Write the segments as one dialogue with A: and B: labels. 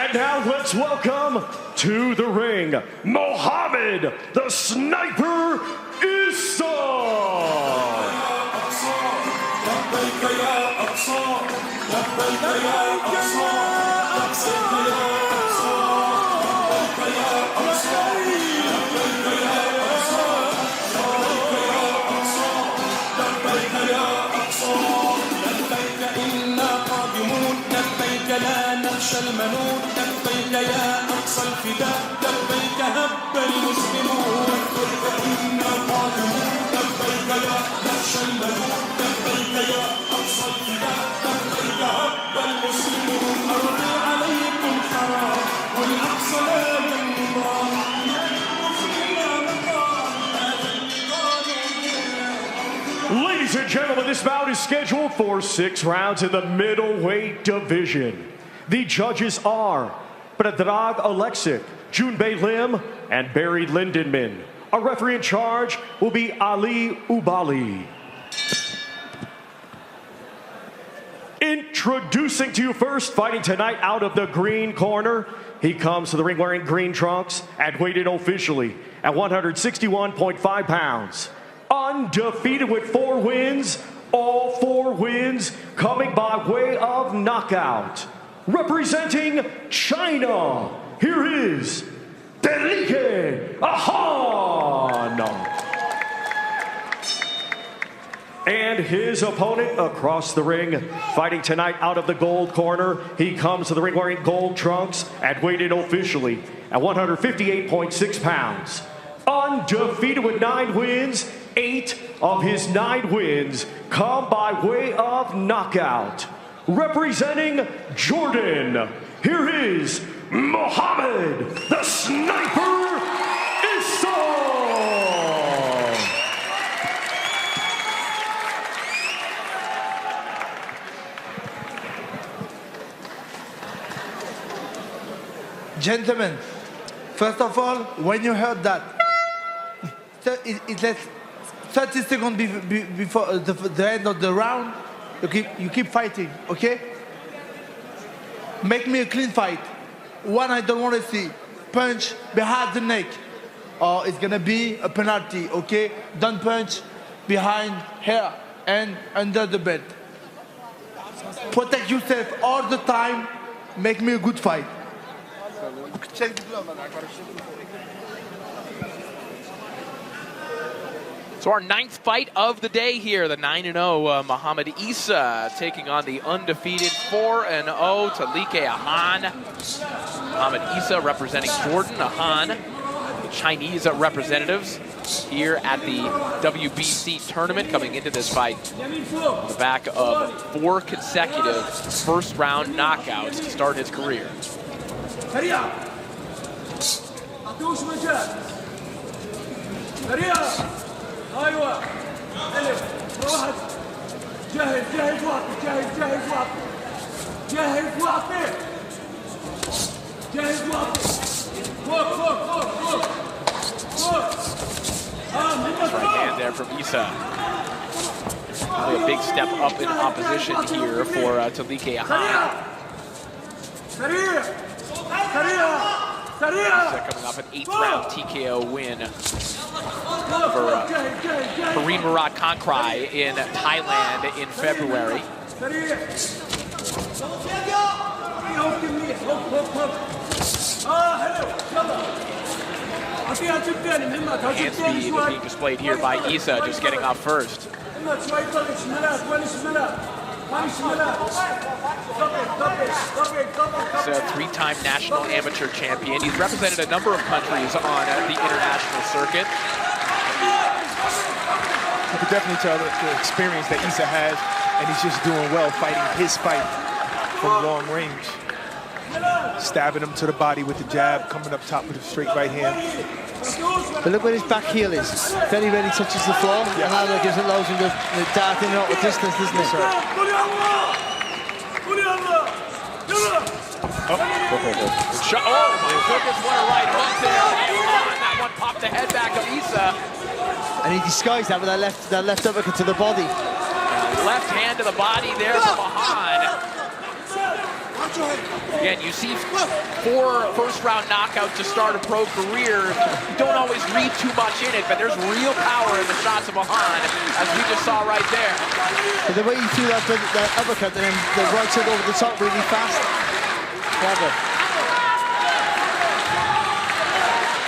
A: And now let's welcome to the ring, Mohammed the Sniper Issa.
B: لا نخشى المنون لبيك يا أقصى الفداء لبيك هب المسلمون لبيك إنا قادمون لبيك يا نخشى المنون لبيك يا أقصى الفداء لبيك هب المسلمون أرضي عليكم حرام والأقصى لا ينضام
A: Ladies and gentlemen, this bout is scheduled for 6 rounds in the middleweight division. The judges are Predrag Alexic, Junbei Lim, and Barry Lindenman. Our referee in charge will be Ali Ubali. Introducing to you first, fighting tonight out of the green corner. He comes to the ring wearing green trunks and weighted officially at 161.5 pounds. Undefeated with 4 wins, all 4 wins coming by way of knockout. Representing China, here is Delike Ahan. And his opponent across the ring, fighting tonight out of the gold corner. He comes to the ring wearing gold trunks and weighted officially at 158.6 pounds. Undefeated with 9 wins, 8 of his 9 wins come by way of knockout. Representing Jordan, here is Mohammed the Sniper Issa.
C: Gentlemen, first of all, when you heard that, it's 30 seconds before the end of the round, you keep fighting, okay? Make me a clean fight. One I don't want to see. Punch behind the neck, or it's gonna be a penalty, okay? Don't punch behind here and under the belt. Protect yourself all the time. Make me a good fight. Check the glove.
D: So our 9th fight of the day here, the 9-0 Mohammed Issa taking on the undefeated 4-0 Delike Ahan. Mohammed Issa representing Jordan, Ahan, the Chinese representatives here at the WBC tournament, coming into this fight on the back of 4 consecutive first-round knockouts to start his career.
B: ايوه الف واحد جهز جهز واعطي جهز جهز واعطي جهز واعطي جهز واعطي فوق فوق فوق فوق فوق
D: Right hand there from Issa. Really a big step up in opposition here for Delike Ahan.
B: سريع سريع سريع
D: Coming off an 8th-round TKO win over Kareem Murad Kankrai in Thailand in February. Hand speed is being displayed here by Issa, just getting off first. He's a 3-time national amateur champion. He's represented a number of countries on the international circuit.
E: You can definitely tell the experience that Issa has, and he's just doing well fighting his fight from long range. Stabbing him to the body with the jab, coming up top with a straight right hand.
F: But look where his back heel is. Very, very touches the floor. Yeah. And now that gives it loads of the dart in and out of distance, doesn't it?
E: Sir.
D: Shot. Oh my goodness, what a right hook there. That one popped the head back of Issa.
F: And he disguised that with that left uppercut to the body.
D: Left hand to the body there from Ahan. Again, you see 4 first-round knockouts to start a pro career. You don't always read too much in it, but there's real power in the shots of Mahan, as we just saw right there.
F: But the way he threw that uppercut and then the right side over the top really fast. Clever.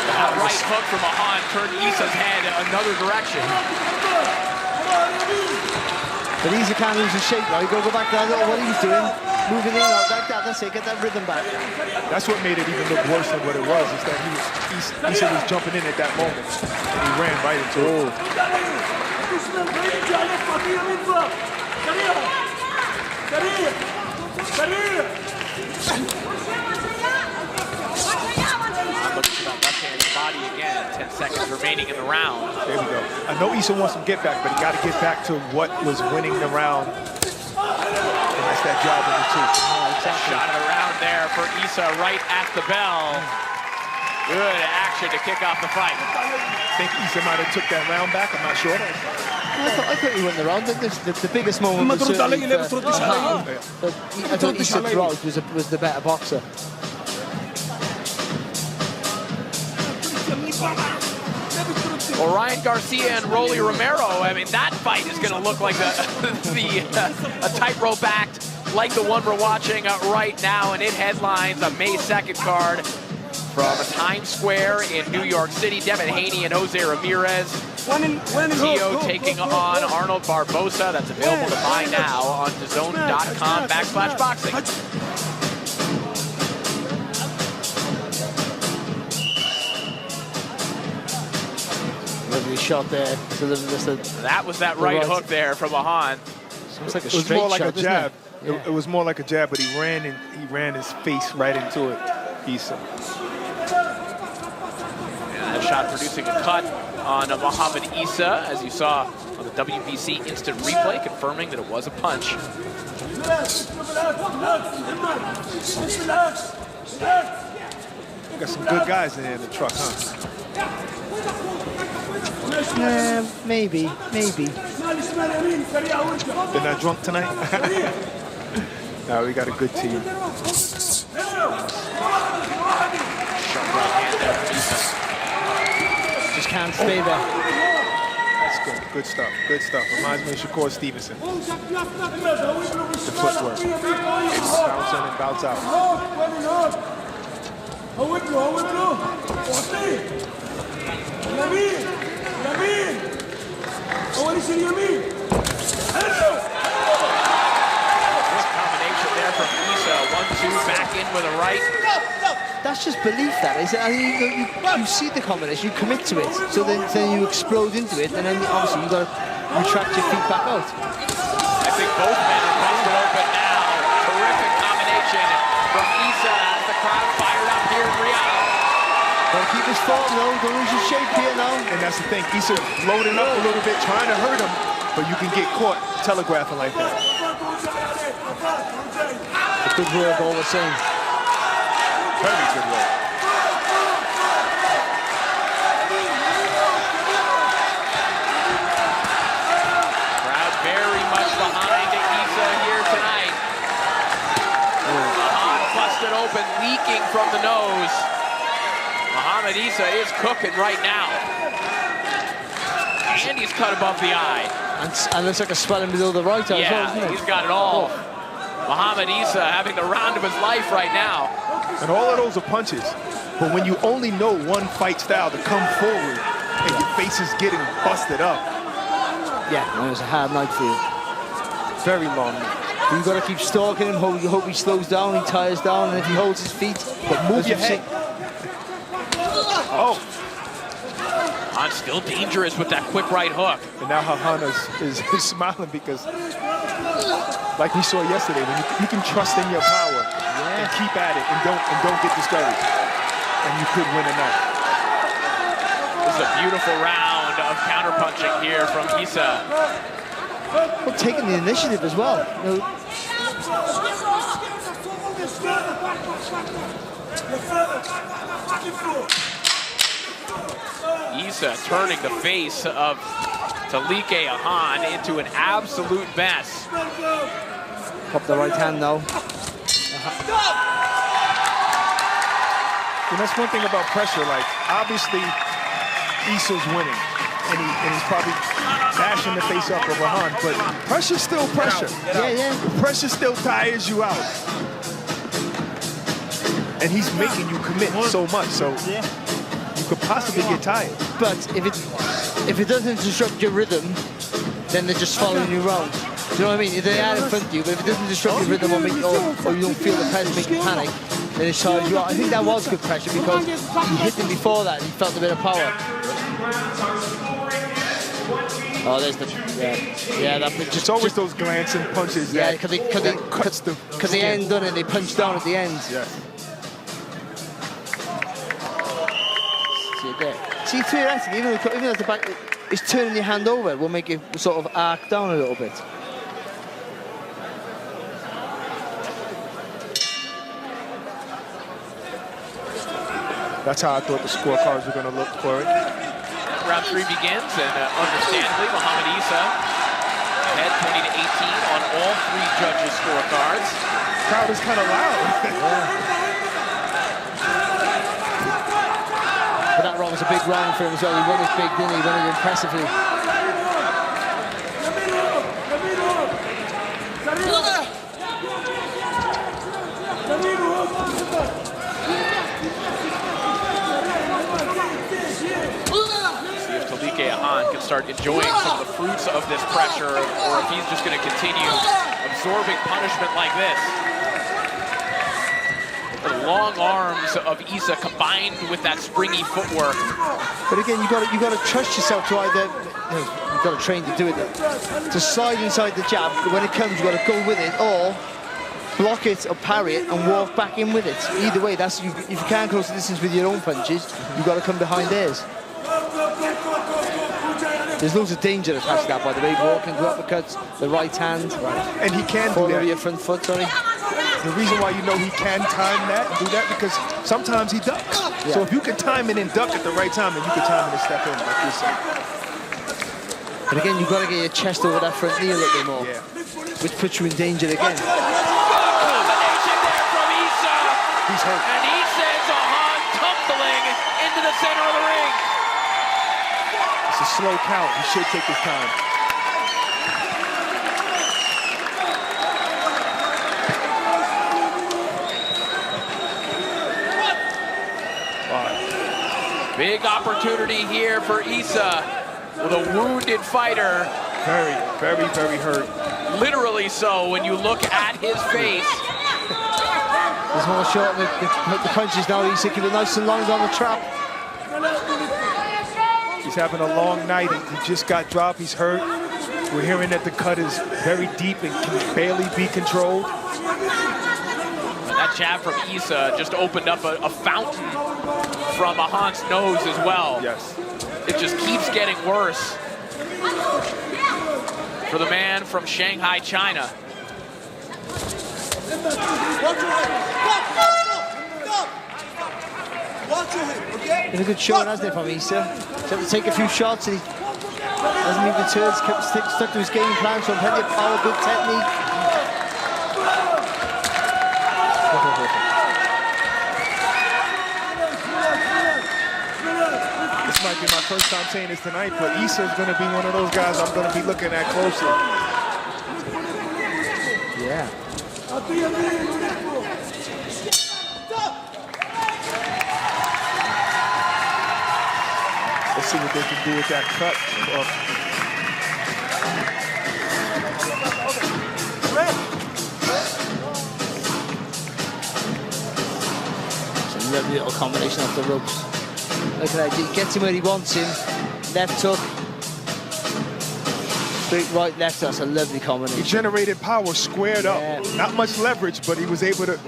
D: That right hook from Mahan turned Issa's head another direction.
F: But Issa can't lose his shape now. You go back to that little what he was doing, moving in out like that. That's it. Get that rhythm back.
E: That's what made it even look worse than what it was. Is that Issa was jumping in at that moment, and he ran right into it.
D: Looking for that left-handed body again. 10 seconds remaining in the round.
E: There we go. I know Issa wants some get back, but he got to get back to what was winning the round. And that's that job in the two.
D: Shot of the round there for Issa right at the bell. Good action to kick off the fight.
E: I think Issa might have took that round back. I'm not sure.
F: I thought he won the round. The biggest moment was certainly for Mahan, but I thought Issa throughout was the better boxer.
D: Well, Ryan Garcia and Rolly Romero, I mean, that fight is going to look like a tightrope act like the one we're watching right now, and it headlines a May 2nd card from Times Square in New York City. Devin Haney and Jose Ramirez. Tio taking on Arnold Barbosa. That's available to buy now on DAZN.com/boxing.
F: Lovely shot there.
D: That was that right hook there from Mahan.
F: It's like a
E: It was
F: straight
E: more like
F: shot,
E: a jab.
F: isn't it?
E: It was more like a jab, but he ran his face right into it. Issa.
D: And that shot producing a cut on Muhammad Issa, as you saw on the WBC instant replay, confirming that it was a punch.
E: Got some good guys in there in the truck, huh?
F: Maybe.
E: They're not drunk tonight? No, we got a good team.
F: Just can't stay there.
E: That's good. Good stuff. Good stuff. Reminds me of Shakur Stevenson. The footwork. Bounce in and bounce out.
D: Combination there from Issa. 1-2, back in with a right.
F: That's just belief, that is. I mean, you see the combination, you commit to it, so then you explode into it, and then obviously you've got to retract your feet back out.
D: I think both men are busted open now. Terrific combination from Issa as the crowd fired up here in Riyadh.
F: Gotta keep his form though, don't lose your shape here now.
E: And that's the thing. Issa loading up a little bit, trying to hurt him, but you can get caught telegraphing like that.
F: A good work all the same.
E: Very good work.
D: Crowd very much behind Issa here tonight. Mahan busted open, leaking from the nose. Muhammad Issa is cooking right now. And he's cut above the eye.
F: And looks like a swelling below the right eye as well,
D: Yeah,
F: isn't it?
D: he's got it all. Muhammad Issa having the round of his life right now.
E: And all of those are punches. But when you only know one fight style to come forward and your face is getting busted up.
F: Yeah, it was a hard night for you.
E: Very long.
F: You've got to keep stalking him, you hope he slows down, he tires down, and if he holds his feet,
E: But move
F: as
E: your
F: you've
E: head.
F: seen-
E: Oh,
D: Han still dangerous with that quick right hook.
E: and now Hahana is smiling because, like we saw yesterday, when you can trust in your power and keep at it and don't get discouraged, and you could win a night.
D: This is a beautiful round of counterpunching here from Issa.
F: Well, taking the initiative as well. You know,
D: Issa turning the face of Talike Ahan into an absolute mess.
F: pop the right hand now.
E: And that's one thing about pressure. Like, obviously, Issa's winning, and he's probably bashing the face up of Rahan, but pressure's still pressure.
F: Yeah.
E: Pressure still tires you out. And he's making you commit so much, so you could possibly get tired.
F: But if it doesn't disrupt your rhythm, then they're just following you around. Do you know what I mean? If they are in front of you, but if it doesn't disrupt your rhythm or you don't feel the pressure make you panic, then it tires you out. I think that was good pressure because he hit him before that and he felt a bit of power. Oh, there's the
E: It's always those glancing punches.
F: Yeah,
E: because
F: they end done it. They punch down at the end.
E: Yeah.
F: See it there. See, theoretically, even though the back is turning your hand over, it will make it sort of arc down a little bit.
E: That's how I thought the scorecards were going to look for it.
D: Round 3 begins, and understandably, Muhammad Issa ahead 20-18 on all 3 judges' scorecards.
E: Crowd is kind of loud.
F: But that round was a big round for him as well. He won it big, didn't he? He won it impressively.
D: Can start enjoying some of the fruits of this pressure, or if he's just going to continue absorbing punishment like this. The long arms of Issa combined with that springy footwork.
F: But again, you got to trust yourself to either. You've got to train to do it. To slide inside the jab, but when it comes, you got to go with it, or block it or parry it and walk back in with it. Either way, that's if you can't close the distance with your own punches, you've got to come behind theirs. There's loads of danger attached to that, by the way. Walking, uppercuts, the right hand.
E: Right. And he can do
F: that.
E: that.
F: Your front foot, sorry.
E: The reason why you know he can time that and do that, because sometimes he ducks. Yeah. So if you can time it and duck at the right time, then you can time it and step in, like you said.
F: But again, you've got to get your chest over that front knee a little bit more, which puts you in danger again.
D: Combination there from Issa.
E: He's hurt.
D: And he sends Rahan tumbling into the center of the ring.
E: It's a slow count. He should take his time.
D: Big opportunity here for Issa with a wounded fighter.
E: Very, very, very hurt.
D: Literally so when you look at his face.
F: There's more short. The punches now. Issa keep it nice and long on the trap.
E: He's having a long night. He just got dropped. He's hurt. We're hearing that the cut is very deep and can barely be controlled.
D: And that jab from Issa just opened up a fountain from Rahan's nose as well.
E: Yes.
D: It just keeps getting worse for the man from Shanghai, China.
F: It's a good shot, hasn't it, from Issa? He's had to take a few shots and he hasn't even deterred. He's kept stuck to his game plan, so plenty of power, good technique.
E: This might be my first time saying this tonight, but Issa's going to be one of those guys I'm going to be looking at closely.
F: Yeah.
E: Let's see what they can do with that cut.
F: It's a lovely little combination off the ropes. Look at that, he gets him where he wants him. Left hook. Straight right, left, that's a lovely combination.
E: He generated power squared up.
F: Yeah.
E: Not much leverage, but he was able to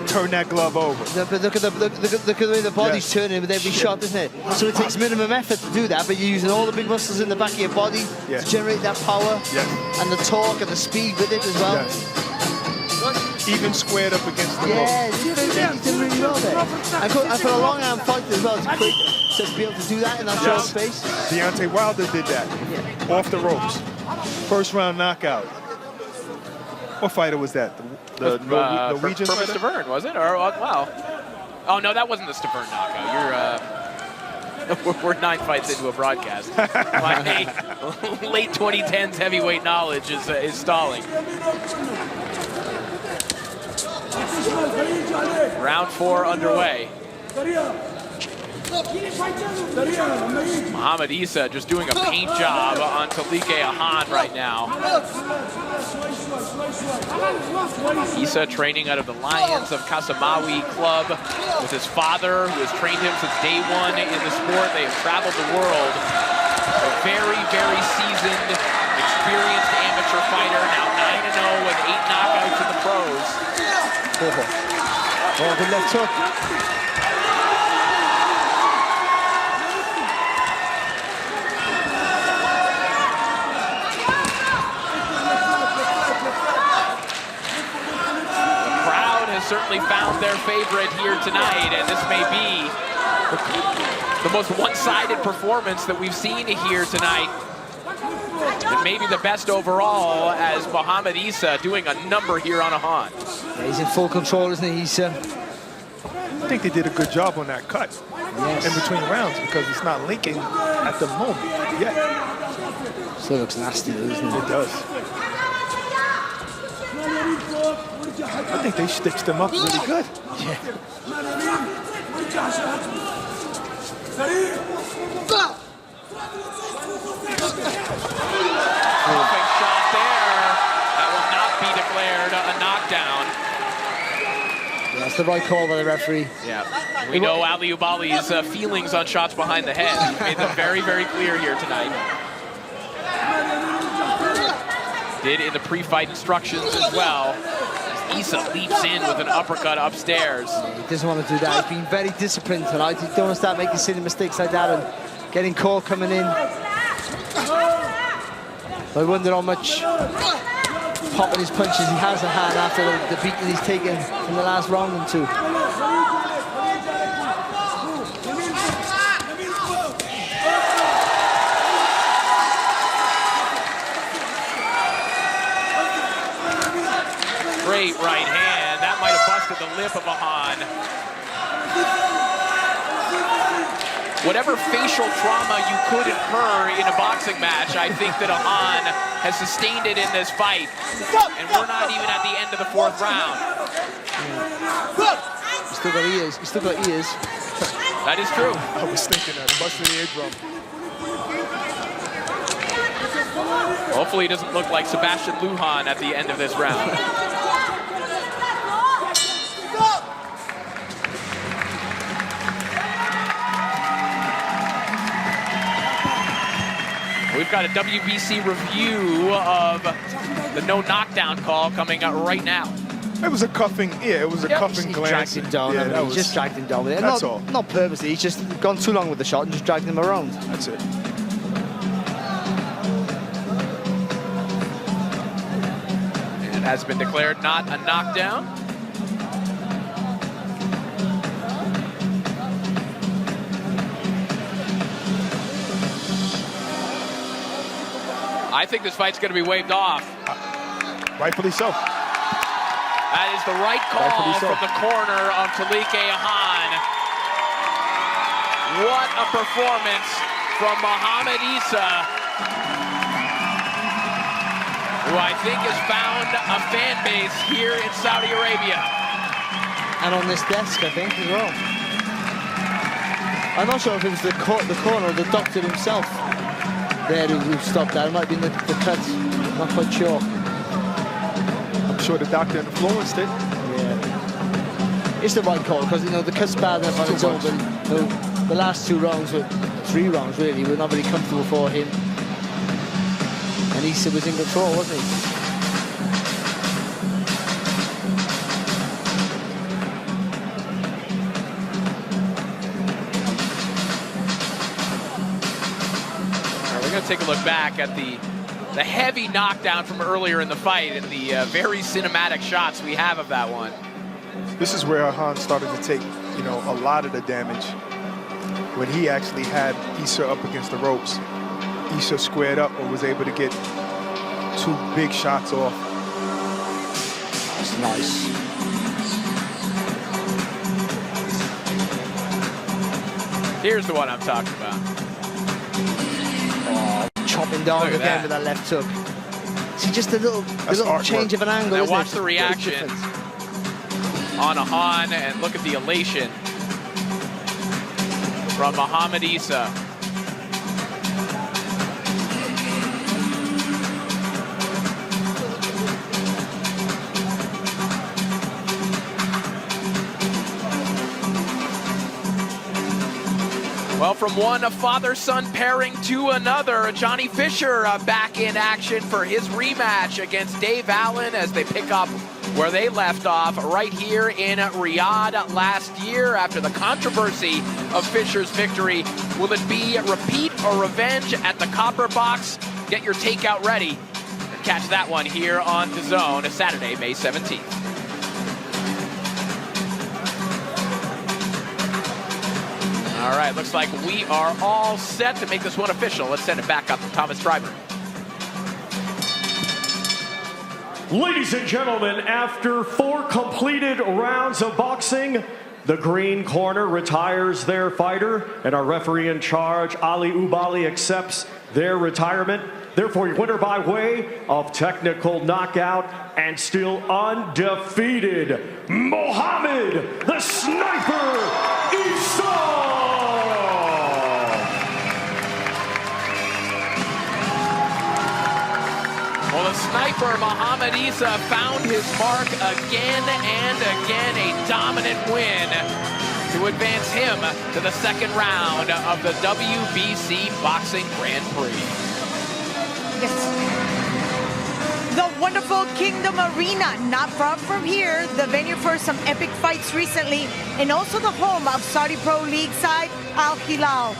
E: turn that glove over.
F: But look at the way the body's turning with every shot, isn't it? So it takes minimum effort to do that, but you're using all the big muscles in the back of your body to generate that power and the torque and the speed with it as well.
E: Even squared up against the
F: rope. Yeah, he's doing really well there. And for a long arm fight as well, it's quick to be able to do that in that short space.
E: Deontay Wilder did that off the ropes. First round knockout. What fighter was that? The Norwegian
D: Firmin
E: fighter?
D: Stavern, was it? Or wow. Oh no, that wasn't the Stavern knockout. We're 9 fights into a broadcast. My late 2010s heavyweight knowledge is stalling. Round 4 underway. Muhammad Isa just doing a paint job on Talike Ahan right now. Isa training out of the Lions of Kasamawi Club with his father, who has trained him since day 1 in the sport. They have traveled the world. A very, very seasoned, experienced amateur fighter, now 9-0 with 8 knockouts in the pros.
F: Oh, good left hook.
D: Certainly found their favorite here tonight, and this may be the most one-sided performance that we've seen here tonight, and maybe the best overall, as Muhammad Isa doing a number here on Ahan.
F: Yeah, he's in full control, isn't he, Isa?
E: I think they did a good job on that cut in between rounds, because it's not linking at the moment yet.
F: Still looks nasty, though, doesn't it?
E: It does. I think they stitched them up really good.
F: Yeah.
D: Perfect shot there. That will not be declared a knockdown.
F: Yeah, that's the right call by the referee.
D: Yeah. We know Ali Ubali's feelings on shots behind the head. He made them very, very clear here tonight. Did in the pre-fight instructions as well. Isa leaps in with an uppercut upstairs.
F: Yeah, he doesn't want to do that. He's been very disciplined tonight. He don't want to start making silly mistakes like that and getting caught coming in. I wonder how much popping his punches he has in hand after the beating he's taken in the last round and 2.
D: Great right hand. That might have busted the lip of Ahan. Whatever facial trauma you could incur in a boxing match, I think that Ahan has sustained it in this fight. And we're not even at the end of the 4th round.
F: He's still got ears. He's still got ears.
D: That is true.
E: I was thinking that. Busted the eardrum.
D: Hopefully he doesn't look like Sebastian Lujan at the end of this round. We've got a WBC review of the no knockdown call coming up right now.
E: It was a cuffing, it was a cuffing glance.
F: He dragged him down.
E: Yeah,
F: He just dragged him down with it.
E: That's all.
F: Not purposely, he's just gone too long with the shot and just dragged him around.
E: That's it.
D: It has been declared not a knockdown. I think this fight's going to be waved off.
E: Rightfully so.
D: That is the right call from the corner of Talike Ahan. What a performance from Muhammad Isa, who I think has found a fan base here in Saudi Arabia.
F: And on this desk, I think, as well. I'm not sure if it was the corner or the doctor himself there who stopped that. It might have been the cut. Not quite sure.
E: I'm sure the doctor influenced it.
F: Yeah. It's the right call because, you know, the cut's bad enough on its own, but you know, the last 2 rounds, 3 rounds really, were not very comfortable for him. And Isa was in control, wasn't he?
D: Take a look back at the heavy knockdown from earlier in the fight and the very cinematic shots we have of that one.
E: This is where Ahan started to take, you know, a lot of the damage when he actually had Isa up against the ropes. Isa squared up and was able to get 2 big shots off.
F: Nice.
D: Here's the one I'm talking about.
F: Chopping down
D: Look at
F: again
D: that.
F: with that left hook. See, just a little
E: artwork.
F: change of an angle.
D: Now
F: isn't
D: watch
F: it?
D: the
F: Big
D: reaction
F: difference.
D: on Ahan, and look at the elation from Muhammad Isa. Well, from one father-son pairing to another, Johnny Fisher back in action for his rematch against Dave Allen as they pick up where they left off right here in Riyadh last year after the controversy of Fisher's victory. Will it be repeat or revenge at the Copper Box? Get your takeout ready and catch that one here on DAZN Saturday, May 17th. All right, looks like we are all set to make this one official. Let's send it back up to Thomas Stryber.
A: Ladies and gentlemen, after 4 completed rounds of boxing, the green corner retires their fighter, and our referee in charge, Ali Ubali, accepts their retirement. Therefore, your winner by way of technical knockout and still undefeated, Mohammed the Sniper Isa!
D: Well, the sniper, Muhammad Isa, found his mark again and again, a dominant win to advance him to the second round of the WBC Boxing Grand Prix.
G: Yes. The wonderful Kingdom Arena, not far from here, the venue for some epic fights recently, and also the home of Saudi Pro League side Al Hilal.